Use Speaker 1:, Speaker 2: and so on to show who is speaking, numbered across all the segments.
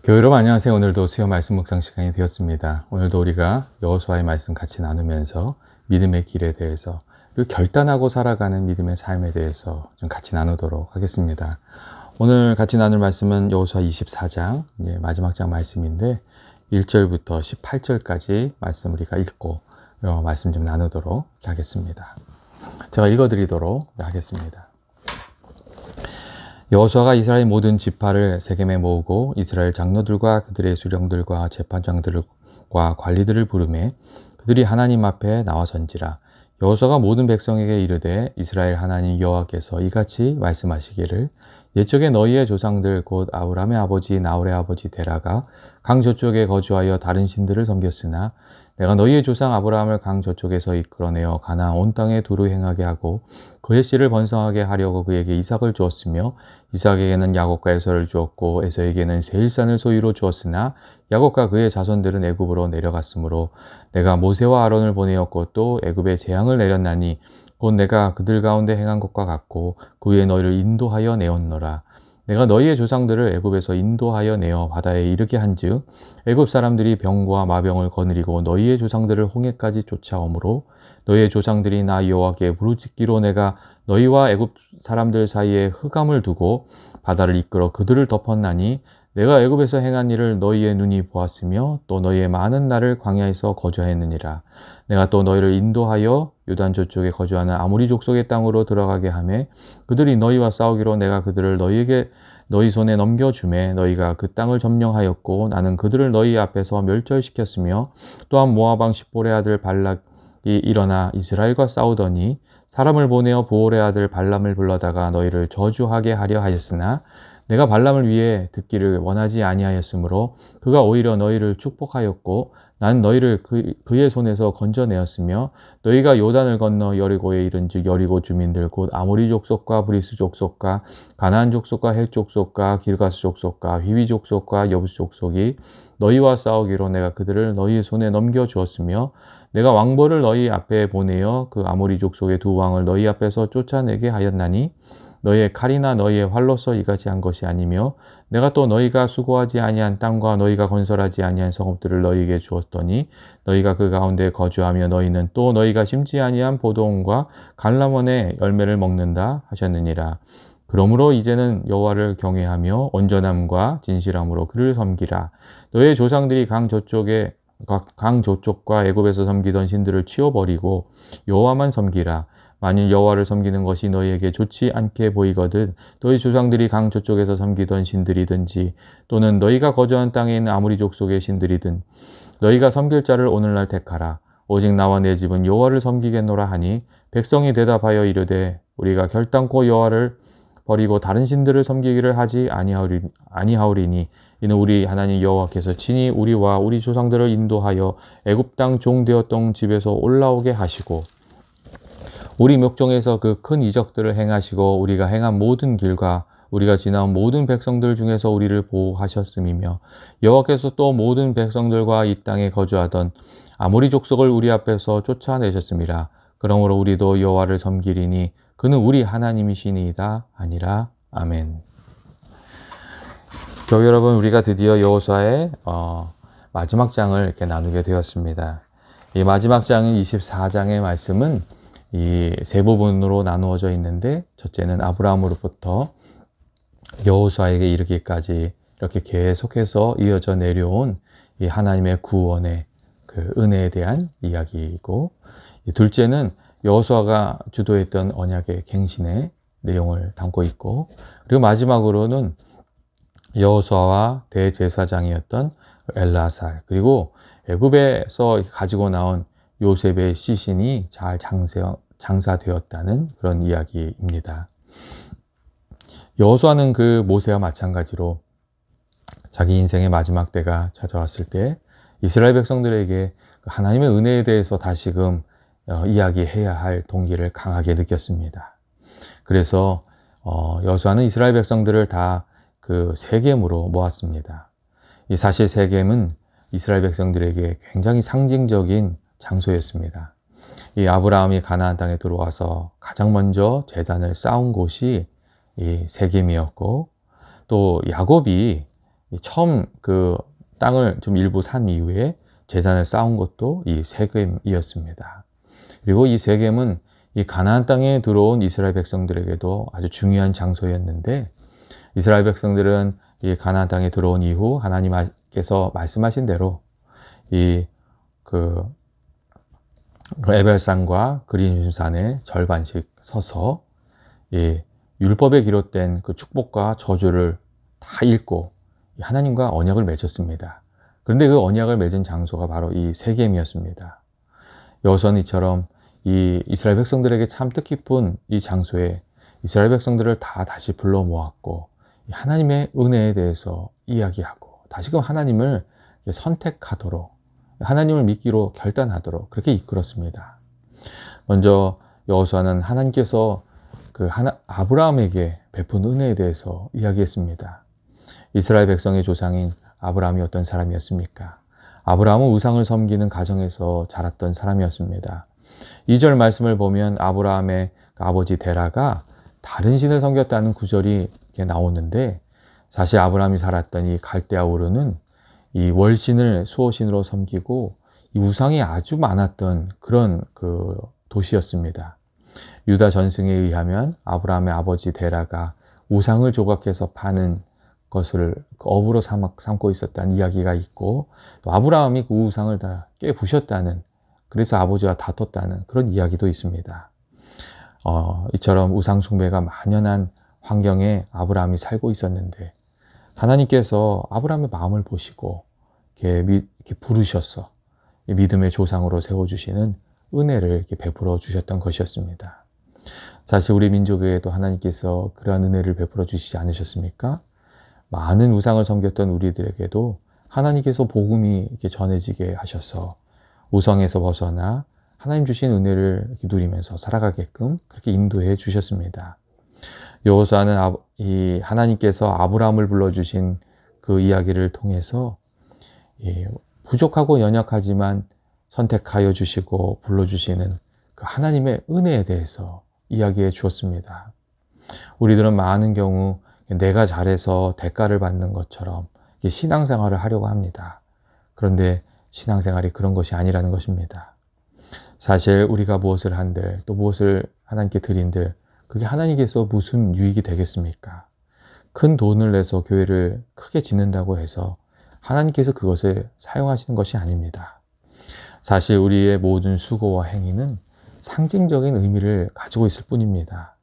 Speaker 1: 교회 여러분 안녕하세요. 오늘도 수요 말씀 묵상 시간이 되었습니다. 오늘도 우리가 여호수아의 말씀 같이 나누면서 믿음의 길에 대해서 그리고 결단하고 살아가는 믿음의 삶에 대해서 좀 같이 나누도록 하겠습니다. 오늘 같이 나눌 말씀은 여호수아 24장 마지막 장 말씀인데 1절부터 18절까지 말씀 우리가 읽고 말씀 좀 나누도록 하겠습니다. 제가 읽어드리도록 하겠습니다. 여호수아가 이스라엘 모든 지파를 세겜에 모으고 이스라엘 장로들과 그들의 수령들과 재판장들과 관리들을 부르매 그들이 하나님 앞에 나와선지라. 여호수아가 모든 백성에게 이르되 이스라엘 하나님 여호와께서 이같이 말씀하시기를 옛적에 너희의 조상들 곧 아브라함의 아버지 나홀의 아버지 데라가 강 저쪽에 거주하여 다른 신들을 섬겼으나 내가 너희의 조상 아브라함을 강 저쪽에서 이끌어내어 가나안 온 땅에 두루 행하게 하고 그의 씨를 번성하게 하려고 그에게 이삭을 주었으며 이삭에게는 야곱과 에서를 주었고 에서에게는 세일산을 소유로 주었으나 야곱과 그의 자손들은 애굽으로 내려갔으므로 내가 모세와 아론을 보내었고 또 애굽에 재앙을 내렸나니 곧 내가 그들 가운데 행한 것과 같고 그 후에 너희를 인도하여 내었노라. 내가 너희의 조상들을 애굽에서 인도하여 내어 바다에 이르게 한즉 애굽 사람들이 병과 마병을 거느리고 너희의 조상들을 홍해까지 쫓아오므로 너희의 조상들이 나 여호와께 부르짖기로 내가 너희와 애굽 사람들 사이에 흑암을 두고 바다를 이끌어 그들을 덮었나니 내가 애굽에서 행한 일을 너희의 눈이 보았으며 또 너희의 많은 날을 광야에서 거주하였느니라. 내가 또 너희를 인도하여 요단 저쪽에 거주하는 아모리 족속의 땅으로 들어가게 하매 그들이 너희와 싸우기로 내가 그들을 너희 손에 넘겨주매 너희가 그 땅을 점령하였고 나는 그들을 너희 앞에서 멸절시켰으며 또한 모압 왕 십볼의 아들 발락이 일어나 이스라엘과 싸우더니 사람을 보내어 보올의 아들 발람을 불러다가 너희를 저주하게 하려 하였으나 내가 발람을 위해 듣기를 원하지 아니하였으므로 그가 오히려 너희를 축복하였고 난 너희를 그의 손에서 건져내었으며 너희가 요단을 건너 여리고에 이른즉 여리고 주민들 곧 아모리 족속과 브리스 족속과 가나안 족속과 헷 족속과 길가스 족속과 휘위 족속과 여부스 족속이 너희와 싸우기로 내가 그들을 너희 손에 넘겨 주었으며 내가 왕벌을 너희 앞에 보내어 그 아모리 족속의 두 왕을 너희 앞에서 쫓아내게 하였나니 너희의 칼이나 너희의 활로서 이같이 한 것이 아니며 내가 또 너희가 수고하지 아니한 땅과 너희가 건설하지 아니한 성읍들을 너희에게 주었더니 너희가 그 가운데 거주하며 너희는 또 너희가 심지 아니한 포도원과 갈람원의 열매를 먹는다 하셨느니라. 그러므로 이제는 여호와를 경외하며 온전함과 진실함으로 그를 섬기라. 너희의 조상들이 강 저쪽과 애굽에서 섬기던 신들을 치워버리고 여호와만 섬기라. 만일 여호와를 섬기는 것이 너희에게 좋지 않게 보이거든 너희 조상들이 강 저쪽에서 섬기던 신들이든지 또는 너희가 거주한 땅에 있는 아무리 족속의 신들이든 너희가 섬길 자를 오늘날 택하라. 오직 나와 내 집은 여호와를 섬기겠노라 하니 백성이 대답하여 이르되 우리가 결단코 여호와를 버리고 다른 신들을 섬기기를 하지 아니하오리니 이는 우리 하나님 여호와께서 친히 우리와 우리 조상들을 인도하여 애굽 땅 종 되었던 집에서 올라오게 하시고 우리 목종에서 그 큰 이적들을 행하시고 우리가 행한 모든 길과 우리가 지나온 모든 백성들 중에서 우리를 보호하셨음이며 여호와께서 또 모든 백성들과 이 땅에 거주하던 아모리 족속을 우리 앞에서 쫓아내셨음이라. 그러므로 우리도 여호와를 섬기리니 그는 우리 하나님이시니이다 아니라. 아멘. 교회 여러분, 우리가 드디어 여호수아의 마지막 장을 이렇게 나누게 되었습니다. 이 마지막 장인 24장의 말씀은 이 세 부분으로 나누어져 있는데 첫째는 아브라함으로부터 여호수아에게 이르기까지 이렇게 계속해서 이어져 내려온 이 하나님의 구원의 그 은혜에 대한 이야기이고, 둘째는 여호수아가 주도했던 언약의 갱신의 내용을 담고 있고, 그리고 마지막으로는 여호수아와 대제사장이었던 엘라살, 그리고 애굽에서 가지고 나온 요셉의 시신이 잘 장사되었다는 그런 이야기입니다. 여호수아는 그 모세와 마찬가지로 자기 인생의 마지막 때가 찾아왔을 때 이스라엘 백성들에게 하나님의 은혜에 대해서 다시금 이야기해야 할 동기를 강하게 느꼈습니다. 그래서 여호수아는 이스라엘 백성들을 다 그 세겜으로 모았습니다. 이 사실 세겜은 이스라엘 백성들에게 굉장히 상징적인 장소였습니다. 이 아브라함이 가나안 땅에 들어와서 가장 먼저 제단을 쌓은 곳이 이 세겜이었고, 또 야곱이 처음 그 땅을 좀 일부 산 이후에 제단을 쌓은 것도 이 세겜이었습니다. 그리고 이 세겜은 이 가나안 땅에 들어온 이스라엘 백성들에게도 아주 중요한 장소였는데, 이스라엘 백성들은 이 가나안 땅에 들어온 이후 하나님께서 말씀하신 대로 그 에벨산과 그리즘산의 절반씩 서서 이 율법에 기록된 그 축복과 저주를 다 읽고 하나님과 언약을 맺었습니다. 그런데 그 언약을 맺은 장소가 바로 이 세겜이었습니다. 여호수아는 이처럼 이 이스라엘 백성들에게 참 뜻깊은 이 장소에 이스라엘 백성들을 다 다시 불러 모았고 하나님의 은혜에 대해서 이야기하고 다시금 하나님을 선택하도록, 하나님을 믿기로 결단하도록 그렇게 이끌었습니다. 먼저 여호수아는 하나님께서 아브라함에게 베푼 은혜에 대해서 이야기했습니다. 이스라엘 백성의 조상인 아브라함이 어떤 사람이었습니까? 아브라함은 우상을 섬기는 가정에서 자랐던 사람이었습니다. 2절 말씀을 보면 아브라함의 아버지 데라가 다른 신을 섬겼다는 구절이 나오는데, 사실 아브라함이 살았던 이 갈대아 우르는 이 월신을 수호신으로 섬기고 이 우상이 아주 많았던 그런 그 도시였습니다. 유다 전승에 의하면 아브라함의 아버지 데라가 우상을 조각해서 파는 것을 업으로 삼고 있었다는 이야기가 있고, 또 아브라함이 그 우상을 다 깨부셨다는, 그래서 아버지와 다퉜다는 그런 이야기도 있습니다. 이처럼 우상 숭배가 만연한 환경에 아브라함이 살고 있었는데 하나님께서 아브라함의 마음을 보시고 이렇게 부르셔서 믿음의 조상으로 세워주시는 은혜를 이렇게 베풀어 주셨던 것이었습니다. 사실 우리 민족에도 하나님께서 그러한 은혜를 베풀어 주시지 않으셨습니까? 많은 우상을 섬겼던 우리들에게도 하나님께서 복음이 이렇게 전해지게 하셔서 우상에서 벗어나 하나님 주신 은혜를 이렇게 누리면서 살아가게끔 그렇게 인도해 주셨습니다. 여호수아는 이 하나님께서 아브라함을 불러주신 그 이야기를 통해서 부족하고 연약하지만 선택하여 주시고 불러주시는 그 하나님의 은혜에 대해서 이야기해 주었습니다. 우리들은 많은 경우 내가 잘해서 대가를 받는 것처럼 신앙생활을 하려고 합니다. 그런데 신앙생활이 그런 것이 아니라는 것입니다. 사실 우리가 무엇을 한들 또 무엇을 하나님께 드린들 그게 하나님께서 무슨 유익이 되겠습니까? 큰 돈을 내서 교회를 크게 짓는다고 해서 하나님께서 그것을 사용하시는 것이 아닙니다. 사실 우리의 모든 수고와 행위는 상징적인 의미를 가지고 있을 뿐입니다.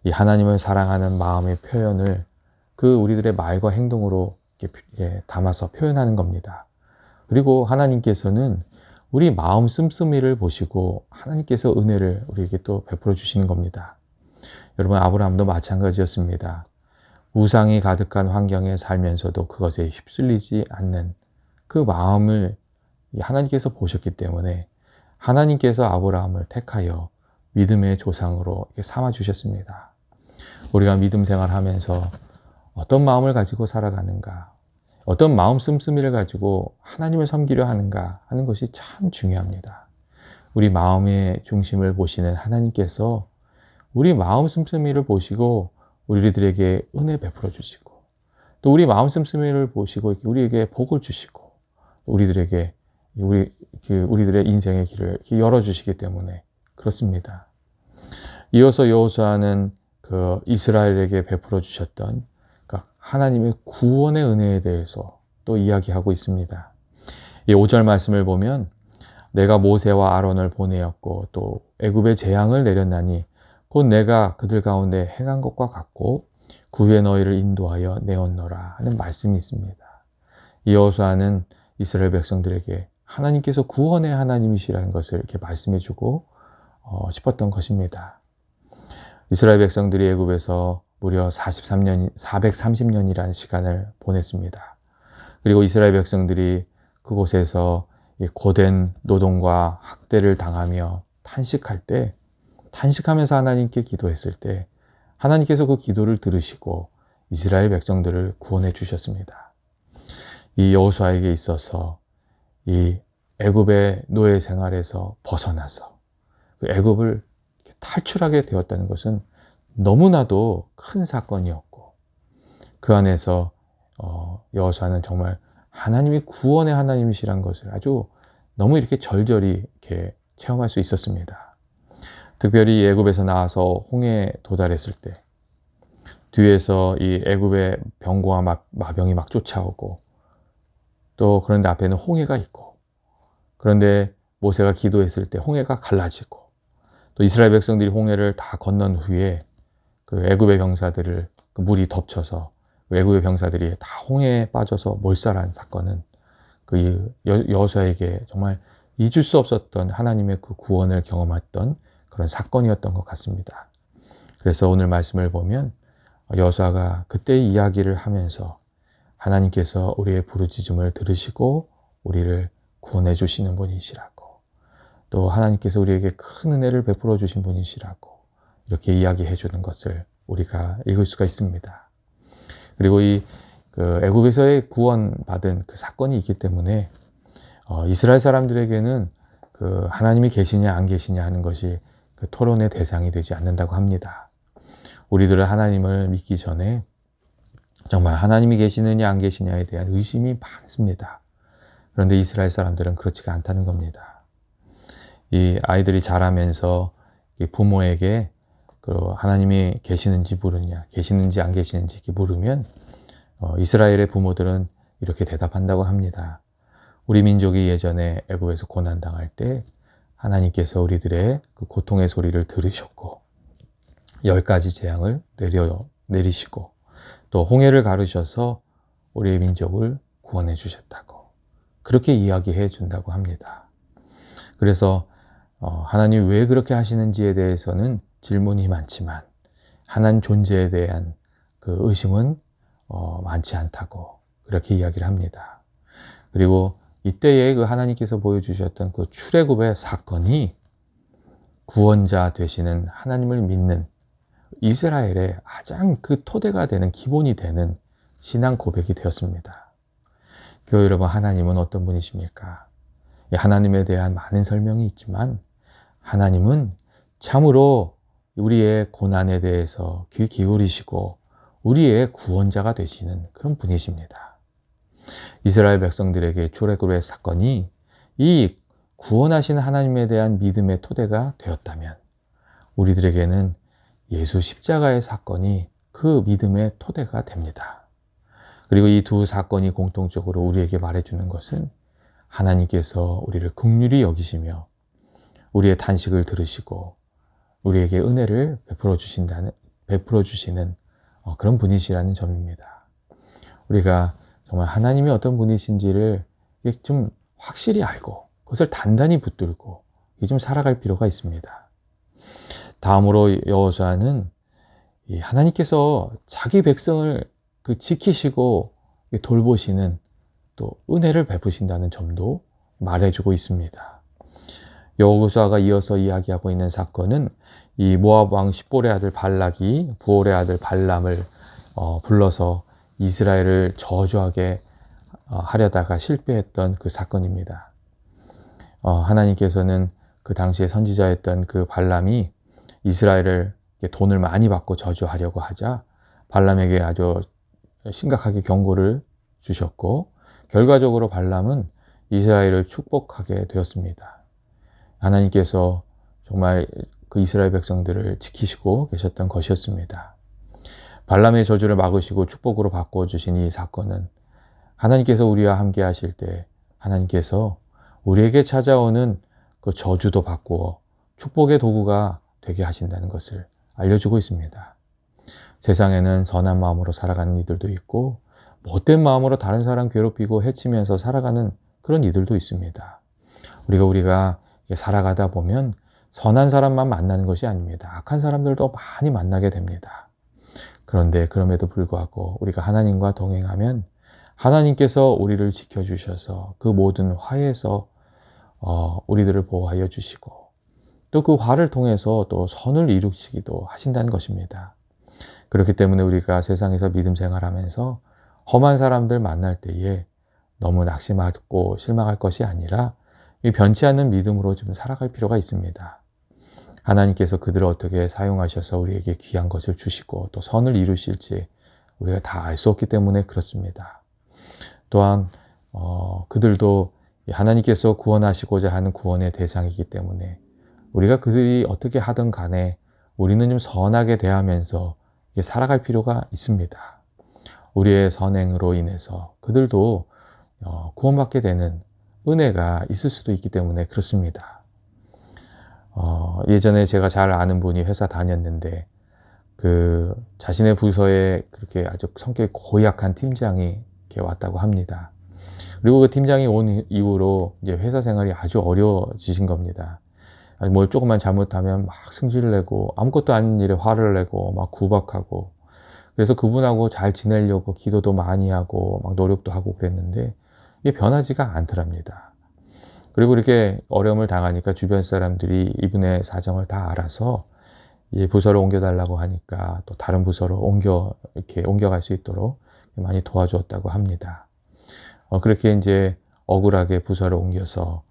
Speaker 1: 이 하나님을 사랑하는 마음의 표현을 그 우리들의 말과 행동으로 이렇게 담아서 표현하는 겁니다. 그리고 하나님께서는 우리 마음 씀씀이를 보시고 하나님께서 은혜를 우리에게 또 베풀어 주시는 겁니다. 여러분, 아브라함도 마찬가지였습니다. 우상이 가득한 환경에 살면서도 그것에 휩쓸리지 않는 그 마음을 하나님께서 보셨기 때문에 하나님께서 아브라함을 택하여 믿음의 조상으로 삼아 주셨습니다. 우리가 믿음 생활하면서 어떤 마음을 가지고 살아가는가, 어떤 마음 씀씀이를 가지고 하나님을 섬기려 하는가 하는 것이 참 중요합니다. 우리 마음의 중심을 보시는 하나님께서 우리 마음 씀씀이를 보시고 우리들에게 은혜 베풀어 주시고, 또 우리 마음 씀씀이를 보시고 우리에게 복을 주시고, 우리들에게 우리들의 인생의 길을 열어 주시기 때문에 그렇습니다. 이어서 여호수아는 그 이스라엘에게 베풀어 주셨던 하나님의 구원의 은혜에 대해서 또 이야기하고 있습니다. 이 5절 말씀을 보면 내가 모세와 아론을 보내었고 또 애굽에 재앙을 내렸나니 곧 내가 그들 가운데 행한 것과 같고 그 후에 너희를 인도하여 내었노라 하는 말씀이 있습니다. 이 여호수아는 이스라엘 백성들에게 하나님께서 구원의 하나님이시라는 것을 이렇게 말씀해주고 싶었던 것입니다. 이스라엘 백성들이 애굽에서 무려 430년이라는 시간을 보냈습니다. 그리고 이스라엘 백성들이 그곳에서 고된 노동과 학대를 당하며 탄식하면서 하나님께 기도했을 때 하나님께서 그 기도를 들으시고 이스라엘 백성들을 구원해 주셨습니다. 이 여호수아에게 있어서 이 애굽의 노예 생활에서 벗어나서 그 애굽을 탈출하게 되었다는 것은 너무나도 큰 사건이었고 그 안에서 여호수아는 정말 하나님이 구원의 하나님이시란 것을 아주 너무 이렇게 절절히 이렇게 체험할 수 있었습니다. 특별히 애굽에서 나와서 홍해에 도달했을 때 뒤에서 이 애굽의 병거와 마병이 막 쫓아오고 또 그런데 앞에는 홍해가 있고 그런데 모세가 기도했을 때 홍해가 갈라지고 또 이스라엘 백성들이 홍해를 다 건넌 후에 그 애굽의 병사들을 그 물이 덮쳐서 애굽의 병사들이 다 홍해에 빠져서 몰살한 사건은 그 여호수아에게 정말 잊을 수 없었던 하나님의 그 구원을 경험했던 그런 사건이었던 것 같습니다. 그래서 오늘 말씀을 보면 여호수아가 그때 이야기를 하면서 하나님께서 우리의 부르짖음을 들으시고 우리를 구원해 주시는 분이시라고 또 하나님께서 우리에게 큰 은혜를 베풀어 주신 분이시라고 이렇게 이야기해 주는 것을 우리가 읽을 수가 있습니다. 그리고 그 애굽에서의 구원받은 그 사건이 있기 때문에 이스라엘 사람들에게는 그 하나님이 계시냐 안 계시냐 하는 것이 그 토론의 대상이 되지 않는다고 합니다. 우리들은 하나님을 믿기 전에 정말 하나님이 계시느냐 안 계시냐에 대한 의심이 많습니다. 그런데 이스라엘 사람들은 그렇지가 않다는 겁니다. 이 아이들이 자라면서 부모에게 하나님이 계시는지 모르냐, 계시는지 안 계시는지 물으면 이스라엘의 부모들은 이렇게 대답한다고 합니다. 우리 민족이 예전에 애굽에서 고난당할 때 하나님께서 우리들의 그 고통의 소리를 들으셨고 10가지 재앙을 내리시고 또 홍해를 가르셔서 우리의 민족을 구원해 주셨다고 그렇게 이야기해 준다고 합니다. 그래서 하나님이 왜 그렇게 하시는지에 대해서는 질문이 많지만 하나님 존재에 대한 그 의심은 많지 않다고 그렇게 이야기를 합니다. 그리고 이때에 그 하나님께서 보여주셨던 그 출애굽의 사건이 구원자 되시는 하나님을 믿는 이스라엘의 가장 그 토대가 되는 기본이 되는 신앙 고백이 되었습니다. 교회 여러분, 하나님은 어떤 분이십니까? 하나님에 대한 많은 설명이 있지만 하나님은 참으로 우리의 고난에 대해서 귀 기울이시고 우리의 구원자가 되시는 그런 분이십니다. 이스라엘 백성들에게 출애굽의 사건이 이 구원하시는 하나님에 대한 믿음의 토대가 되었다면 우리들에게는 예수 십자가의 사건이 그 믿음의 토대가 됩니다. 그리고 이 두 사건이 공통적으로 우리에게 말해주는 것은 하나님께서 우리를 긍휼히 여기시며 우리의 탄식을 들으시고 우리에게 은혜를 베풀어 주시는 그런 분이시라는 점입니다. 우리가 정말 하나님이 어떤 분이신지를 좀 확실히 알고 그것을 단단히 붙들고 좀 살아갈 필요가 있습니다. 다음으로 여호수아는 하나님께서 자기 백성을 지키시고 돌보시는 또 은혜를 베푸신다는 점도 말해주고 있습니다. 여호수아가 이어서 이야기하고 있는 사건은 이 모압 왕 십볼의 아들 발락이 부올의 아들 발람을 불러서 이스라엘을 저주하게 하려다가 실패했던 그 사건입니다. 하나님께서는 그 당시에 선지자였던 그 발람이 이스라엘을 돈을 많이 받고 저주하려고 하자 발람에게 아주 심각하게 경고를 주셨고 결과적으로 발람은 이스라엘을 축복하게 되었습니다. 하나님께서 정말 그 이스라엘 백성들을 지키시고 계셨던 것이었습니다. 발람의 저주를 막으시고 축복으로 바꿔주신 이 사건은 하나님께서 우리와 함께 하실 때 하나님께서 우리에게 찾아오는 그 저주도 바꾸어 축복의 도구가 되게 하신다는 것을 알려주고 있습니다. 세상에는 선한 마음으로 살아가는 이들도 있고 못된 마음으로 다른 사람 괴롭히고 해치면서 살아가는 그런 이들도 있습니다. 우리가 살아가다 보면 선한 사람만 만나는 것이 아닙니다. 악한 사람들도 많이 만나게 됩니다. 그런데 그럼에도 불구하고 우리가 하나님과 동행하면 하나님께서 우리를 지켜주셔서 그 모든 화에서 우리들을 보호하여 주시고 또 그 화를 통해서 또 선을 이루시기도 하신다는 것입니다. 그렇기 때문에 우리가 세상에서 믿음 생활하면서 험한 사람들 만날 때에 너무 낙심하고 실망할 것이 아니라 이 변치 않는 믿음으로 좀 살아갈 필요가 있습니다. 하나님께서 그들을 어떻게 사용하셔서 우리에게 귀한 것을 주시고 또 선을 이루실지 우리가 다 알 수 없기 때문에 그렇습니다. 또한 그들도 하나님께서 구원하시고자 하는 구원의 대상이기 때문에 우리가 그들이 어떻게 하든 간에 우리는 좀 선하게 대하면서 살아갈 필요가 있습니다. 우리의 선행으로 인해서 그들도 구원받게 되는 은혜가 있을 수도 있기 때문에 그렇습니다. 예전에 제가 잘 아는 분이 회사 다녔는데 그 자신의 부서에 그렇게 아주 성격이 고약한 팀장이 이렇게 왔다고 합니다. 그리고 그 팀장이 온 이후로 이제 회사 생활이 아주 어려워지신 겁니다. 뭘 조금만 잘못하면 막 승질을 내고 아무것도 아닌 일에 화를 내고 막 구박하고, 그래서 그분하고 잘 지내려고 기도도 많이 하고 막 노력도 하고 그랬는데 이게 변하지가 않더랍니다. 그리고 이렇게 어려움을 당하니까 주변 사람들이 이분의 사정을 다 알아서 이 부서를 옮겨달라고 하니까 또 다른 부서로 이렇게 옮겨갈 수 있도록 많이 도와주었다고 합니다. 그렇게 이제 억울하게 부서를 옮겨서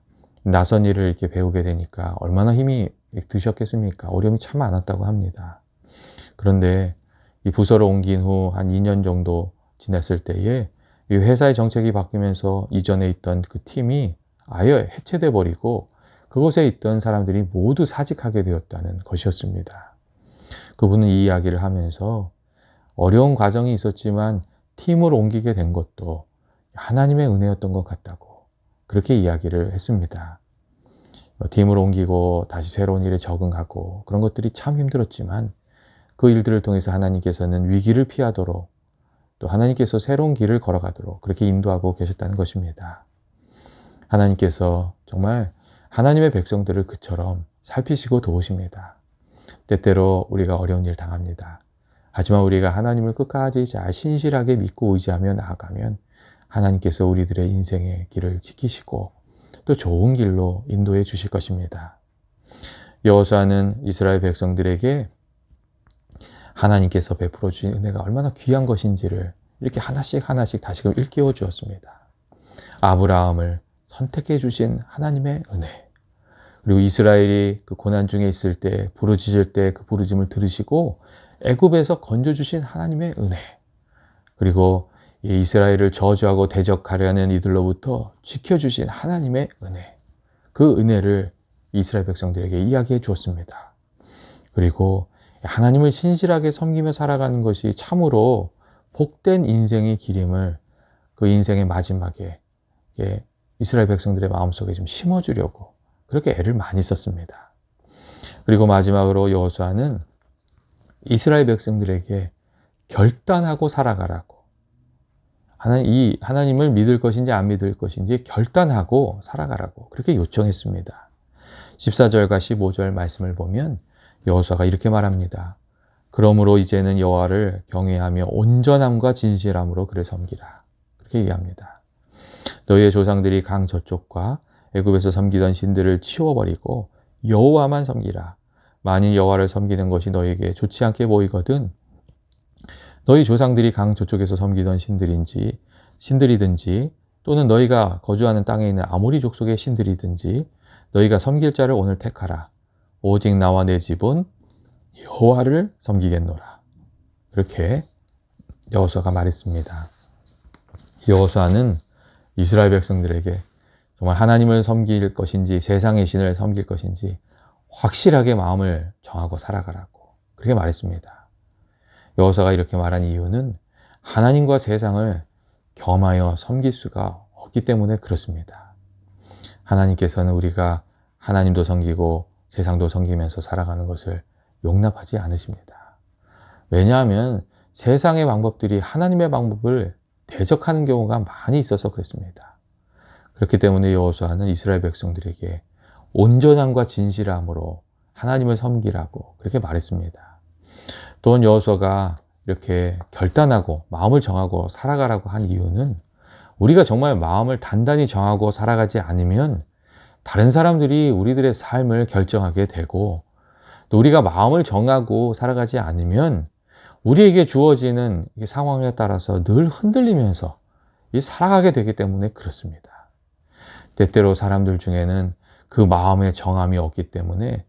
Speaker 1: 낯선 일을 이렇게 배우게 되니까 얼마나 힘이 드셨겠습니까? 어려움이 참 많았다고 합니다. 그런데 이 부서를 옮긴 후 한 2년 정도 지났을 때에 이 회사의 정책이 바뀌면서 이전에 있던 그 팀이 아예 해체돼 버리고 그곳에 있던 사람들이 모두 사직하게 되었다는 것이었습니다. 그분은 이 이야기를 하면서 어려운 과정이 있었지만 팀을 옮기게 된 것도 하나님의 은혜였던 것 같다고 그렇게 이야기를 했습니다. 팀을 옮기고 다시 새로운 일에 적응하고 그런 것들이 참 힘들었지만 그 일들을 통해서 하나님께서는 위기를 피하도록 또 하나님께서 새로운 길을 걸어가도록 그렇게 인도하고 계셨다는 것입니다. 하나님께서 정말 하나님의 백성들을 그처럼 살피시고 도우십니다. 때때로 우리가 어려운 일 당합니다. 하지만 우리가 하나님을 끝까지 잘 신실하게 믿고 의지하며 나아가면 하나님께서 우리들의 인생의 길을 지키시고 또 좋은 길로 인도해 주실 것입니다. 여호수아는 이스라엘 백성들에게 하나님께서 베풀어 주신 은혜가 얼마나 귀한 것인지를 이렇게 하나씩 하나씩 다시금 일깨워 주었습니다. 아브라함을 선택해 주신 하나님의 은혜, 그리고 이스라엘이 그 고난 중에 있을 때 부르짖을 때 그 부르짐을 들으시고 애굽에서 건져주신 하나님의 은혜, 그리고 이스라엘을 저주하고 대적하려는 이들로부터 지켜주신 하나님의 은혜, 그 은혜를 이스라엘 백성들에게 이야기해 주었습니다. 그리고 하나님을 신실하게 섬기며 살아가는 것이 참으로 복된 인생의 길임을 그 인생의 마지막에 이스라엘 백성들의 마음속에 좀 심어주려고 그렇게 애를 많이 썼습니다. 그리고 마지막으로 여호수아는 이스라엘 백성들에게 결단하고 살아가라고, 하나님을 믿을 것인지 안 믿을 것인지 결단하고 살아가라고 그렇게 요청했습니다. 14절과 15절 말씀을 보면 여호수아가 이렇게 말합니다. 그러므로 이제는 여호와를 경외하며 온전함과 진실함으로 그를 섬기라. 그렇게 얘기합니다. 너희의 조상들이 강 저쪽과 애굽에서 섬기던 신들을 치워버리고 여호와만 섬기라. 만일 여호와를 섬기는 것이 너희에게 좋지 않게 보이거든 너희 조상들이 강 저쪽에서 섬기던 신들이든지 또는 너희가 거주하는 땅에 있는 아모리 족속의 신들이든지 너희가 섬길 자를 오늘 택하라. 오직 나와 내 집은 여호와를 섬기겠노라. 이렇게 여호수아가 말했습니다. 여호수아는 이스라엘 백성들에게 정말 하나님을 섬길 것인지 세상의 신을 섬길 것인지 확실하게 마음을 정하고 살아가라고 그렇게 말했습니다. 여호수아가 이렇게 말한 이유는 하나님과 세상을 겸하여 섬길 수가 없기 때문에 그렇습니다. 하나님께서는 우리가 하나님도 섬기고 세상도 섬기면서 살아가는 것을 용납하지 않으십니다. 왜냐하면 세상의 방법들이 하나님의 방법을 대적하는 경우가 많이 있어서 그렇습니다. 그렇기 때문에 여호수아는 이스라엘 백성들에게 온전함과 진실함으로 하나님을 섬기라고 그렇게 말했습니다. 또한 여호수아가 이렇게 결단하고 마음을 정하고 살아가라고 한 이유는 우리가 정말 마음을 단단히 정하고 살아가지 않으면 다른 사람들이 우리들의 삶을 결정하게 되고 또 우리가 마음을 정하고 살아가지 않으면 우리에게 주어지는 상황에 따라서 늘 흔들리면서 살아가게 되기 때문에 그렇습니다. 때때로 사람들 중에는 그 마음의 정함이 없기 때문에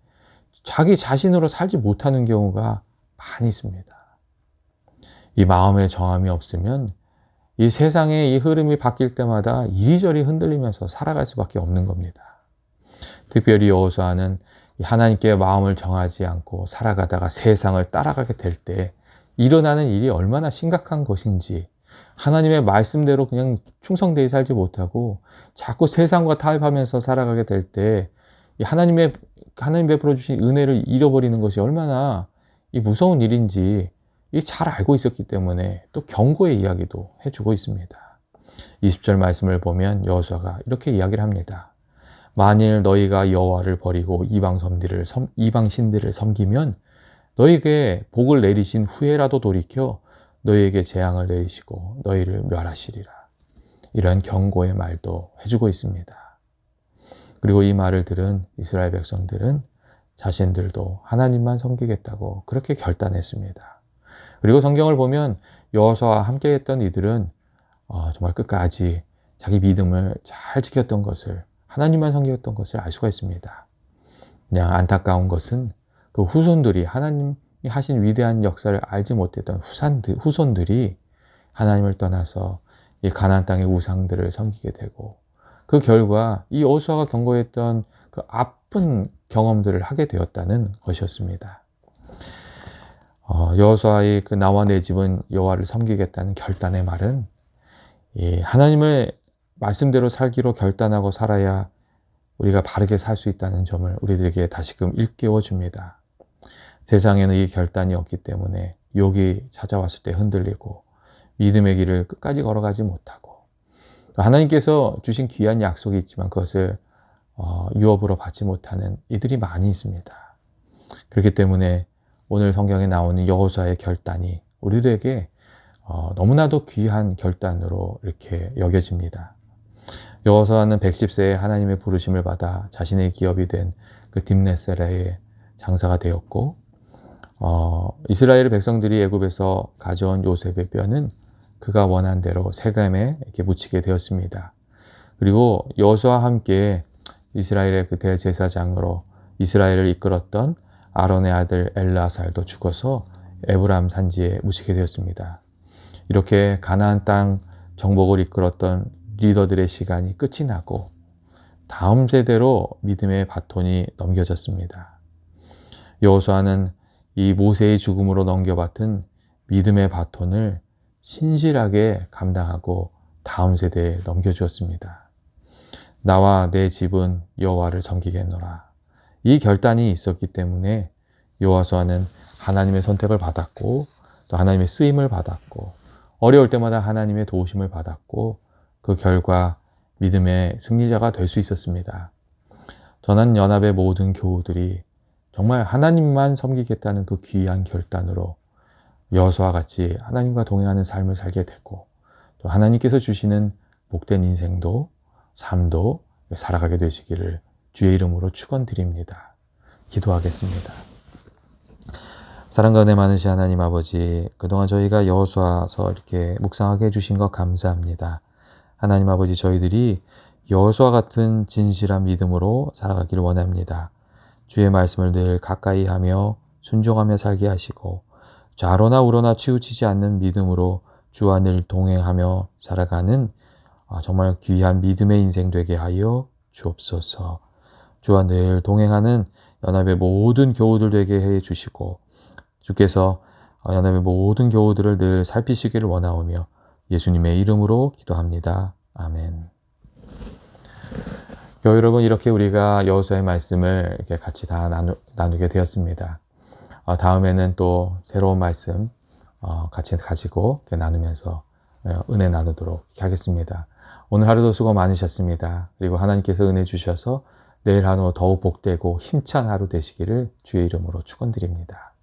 Speaker 1: 자기 자신으로 살지 못하는 경우가 많이 있습니다. 이 마음의 정함이 없으면 이 세상의 이 흐름이 바뀔 때마다 이리저리 흔들리면서 살아갈 수밖에 없는 겁니다. 특별히 여호수아는 하나님께 마음을 정하지 않고 살아가다가 세상을 따라가게 될 때 일어나는 일이 얼마나 심각한 것인지, 하나님의 말씀대로 그냥 충성되게 살지 못하고 자꾸 세상과 타협하면서 살아가게 될 때 하나님 베풀어 주신 은혜를 잃어버리는 것이 얼마나 이 무서운 일인지 잘 알고 있었기 때문에 또 경고의 이야기도 해주고 있습니다. 20절 말씀을 보면 여호수아가 이렇게 이야기를 합니다. 만일 너희가 여호와를 버리고 이방 신들을 섬기면 너희에게 복을 내리신 후에라도 돌이켜 너희에게 재앙을 내리시고 너희를 멸하시리라. 이런 경고의 말도 해주고 있습니다. 그리고 이 말을 들은 이스라엘 백성들은 자신들도 하나님만 섬기겠다고 그렇게 결단했습니다. 그리고 성경을 보면 여호수아와 함께했던 이들은 정말 끝까지 자기 믿음을 잘 지켰던 것을, 하나님만 섬겼던 것을 알 수가 있습니다. 그냥 안타까운 것은 그 후손들이, 하나님이 하신 위대한 역사를 알지 못했던 후손들이 하나님을 떠나서 이 가나안 땅의 우상들을 섬기게 되고, 그 결과 이 여호수아가 경고했던 그 아픈 경험들을 하게 되었다는 것이었습니다. 여호수아의 그 나와 내 집은 여호와를 섬기겠다는 결단의 말은 하나님의 말씀대로 살기로 결단하고 살아야 우리가 바르게 살 수 있다는 점을 우리들에게 다시금 일깨워 줍니다. 세상에는 이 결단이 없기 때문에 욕이 찾아왔을 때 흔들리고 믿음의 길을 끝까지 걸어가지 못하고, 하나님께서 주신 귀한 약속이 있지만 그것을 유업으로 받지 못하는 이들이 많이 있습니다. 그렇기 때문에 오늘 성경에 나오는 여호수아의 결단이 우리들에게 너무나도 귀한 결단으로 이렇게 여겨집니다. 여호수아는 110세에 하나님의 부르심을 받아 자신의 기업이 된 그 딥네셀의 장사가 되었고, 이스라엘 백성들이 애굽에서 가져온 요셉의 뼈는 그가 원한 대로 세겜에 이렇게 묻히게 되었습니다. 그리고 여호수아와 함께 이스라엘의 그 대제사장으로 이스라엘을 이끌었던 아론의 아들 엘르아살도 죽어서 에브라임 산지에 묻히게 되었습니다. 이렇게 가나안 땅 정복을 이끌었던 리더들의 시간이 끝이 나고 다음 세대로 믿음의 바톤이 넘겨졌습니다. 여호수아는 이 모세의 죽음으로 넘겨받은 믿음의 바톤을 신실하게 감당하고 다음 세대에 넘겨주었습니다. 나와 내 집은 여호와를 섬기겠노라. 이 결단이 있었기 때문에 여호수아는 하나님의 선택을 받았고 또 하나님의 쓰임을 받았고 어려울 때마다 하나님의 도우심을 받았고 그 결과 믿음의 승리자가 될 수 있었습니다. 전환연합의 모든 교우들이 정말 하나님만 섬기겠다는 그 귀한 결단으로 여호수아와 같이 하나님과 동행하는 삶을 살게 되고 또 하나님께서 주시는 복된 인생도 삶도 살아가게 되시기를 주의 이름으로 축원드립니다. 기도하겠습니다. 사랑과 은혜 많으신 하나님 아버지, 그동안 저희가 여호수아서 이렇게 묵상하게 해주신 것 감사합니다. 하나님 아버지, 저희들이 여호수아 같은 진실한 믿음으로 살아가기를 원합니다. 주의 말씀을 늘 가까이 하며 순종하며 살게 하시고 좌로나 우로나 치우치지 않는 믿음으로 주와 늘 동행하며 살아가는 정말 귀한 믿음의 인생 되게 하여 주옵소서. 주와 늘 동행하는 연합의 모든 교우들 되게 해 주시고 주께서 연합의 모든 교우들을 늘 살피시기를 원하오며 예수님의 이름으로 기도합니다. 아멘. 교회 여러분, 이렇게 우리가 여호수아의 말씀을 이렇게 같이 다 나누게 되었습니다. 다음에는 또 새로운 말씀 같이 가지고 이렇게 나누면서 은혜 나누도록 하겠습니다. 오늘 하루도 수고 많으셨습니다. 그리고 하나님께서 은혜 주셔서 내일 하루 더욱 복되고 힘찬 하루 되시기를 주의 이름으로 축원드립니다.